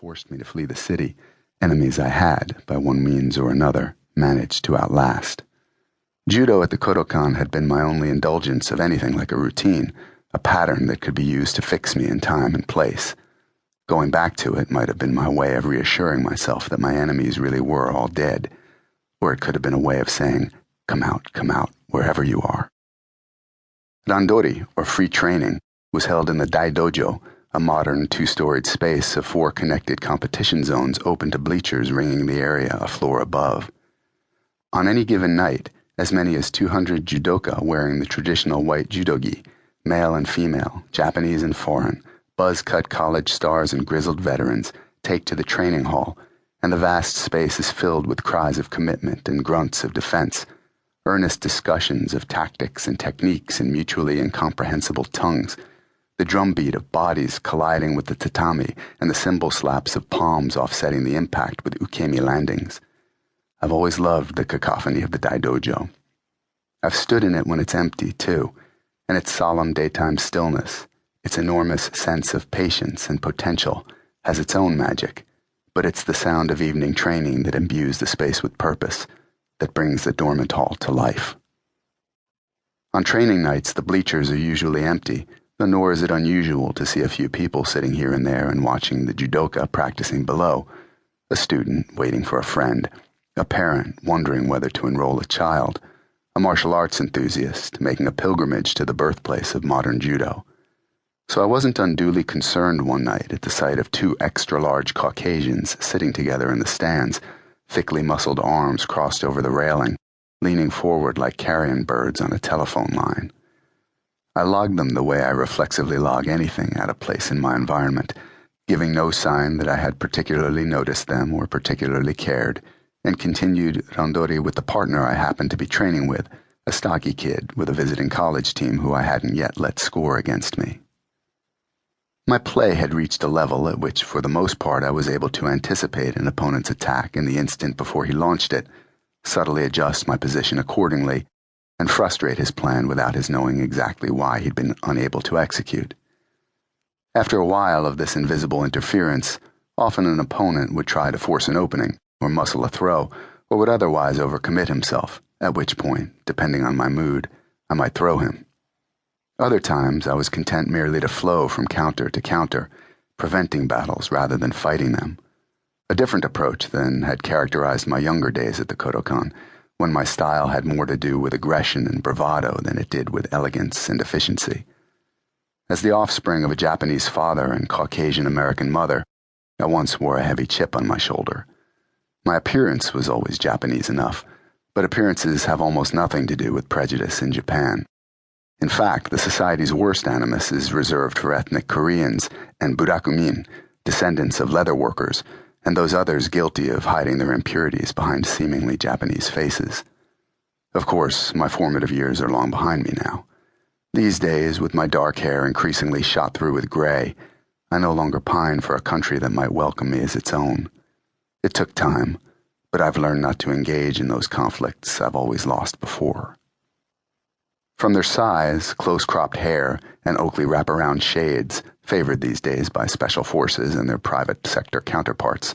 forced me to flee the city, enemies I had, by one means or another, managed to outlast. Judo at the Kodokan had been my only indulgence of anything like a routine, a pattern that could be used to fix me in time and place. Going back to it might have been my way of reassuring myself that my enemies really were all dead, or it could have been a way of saying, come out, wherever you are. Randori, or free training, was held in the Dai Dojo, a modern two-storied space of 4 connected competition zones open to bleachers ringing the area a floor above. On any given night, as many as 200 judoka wearing the traditional white judogi, male and female, Japanese and foreign, buzz-cut college stars and grizzled veterans, take to the training hall, and the vast space is filled with cries of commitment and grunts of defense, earnest discussions of tactics and techniques in mutually incomprehensible tongues, the drumbeat of bodies colliding with the tatami and the cymbal slaps of palms offsetting the impact with ukemi landings. I've always loved the cacophony of the Dai Dojo. I've stood in it when it's empty, too, and its solemn daytime stillness, its enormous sense of patience and potential, has its own magic, but it's the sound of evening training that imbues the space with purpose, that brings the dormant hall to life. On training nights, the bleachers are usually empty, though nor is it unusual to see a few people sitting here and there and watching the judoka practicing below, a student waiting for a friend, a parent wondering whether to enroll a child, a martial arts enthusiast making a pilgrimage to the birthplace of modern judo. So I wasn't unduly concerned one night at the sight of 2 extra-large Caucasians sitting together in the stands, thickly muscled arms crossed over the railing, leaning forward like carrion birds on a telephone line. I logged them the way I reflexively log anything out of place in my environment, giving no sign that I had particularly noticed them or particularly cared, and continued randori with the partner I happened to be training with, a stocky kid with a visiting college team who I hadn't yet let score against me. My play had reached a level at which, for the most part, I was able to anticipate an opponent's attack in the instant before he launched it, subtly adjust my position accordingly, and frustrate his plan without his knowing exactly why he'd been unable to execute. After a while of this invisible interference, often an opponent would try to force an opening, or muscle a throw, or would otherwise overcommit himself, at which point, depending on my mood, I might throw him. Other times I was content merely to flow from counter to counter, preventing battles rather than fighting them, a different approach than had characterized my younger days at the Kodokan, when my style had more to do with aggression and bravado than it did with elegance and efficiency. As the offspring of a Japanese father and Caucasian-American mother, I once wore a heavy chip on my shoulder. My appearance was always Japanese enough, but appearances have almost nothing to do with prejudice in Japan. In fact, the society's worst animus is reserved for ethnic Koreans and burakumin, descendants of leather workers, and those others guilty of hiding their impurities behind seemingly Japanese faces. Of course, my formative years are long behind me now. These days, with my dark hair increasingly shot through with gray, I no longer pine for a country that might welcome me as its own. It took time, but I've learned not to engage in those conflicts I've always lost before. From their size, close-cropped hair, and Oakley wraparound shades, favored these days by special forces and their private sector counterparts,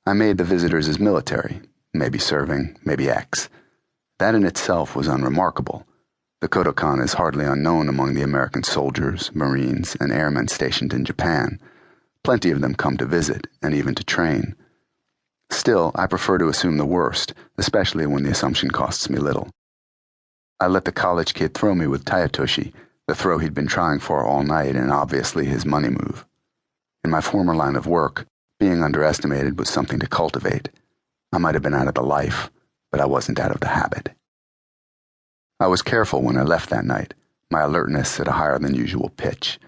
I made the visitors as military, maybe serving, maybe ex. That in itself was unremarkable. The Kodokan is hardly unknown among the American soldiers, Marines, and airmen stationed in Japan. Plenty of them come to visit, and even to train. Still, I prefer to assume the worst, especially when the assumption costs me little. I let the college kid throw me with Tayatoshi, the throw he'd been trying for all night and obviously his money move. In my former line of work, being underestimated was something to cultivate. I might have been out of the life, but I wasn't out of the habit. I was careful when I left that night, my alertness at a higher than usual pitch.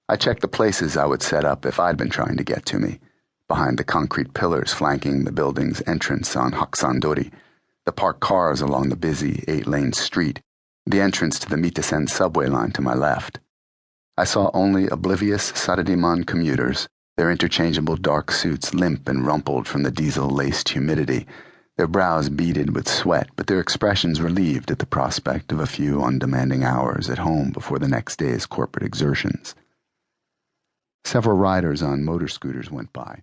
I checked the places I would set up if I'd been trying to get to me, behind the concrete pillars flanking the building's entrance on Hakusandori, the parked cars along the busy 8-lane street, the entrance to the Mitasen subway line to my left. I saw only oblivious Saradiman commuters, their interchangeable dark suits limp and rumpled from the diesel-laced humidity, their brows beaded with sweat, but their expressions relieved at the prospect of a few undemanding hours at home before the next day's corporate exertions. Several riders on motor scooters went by,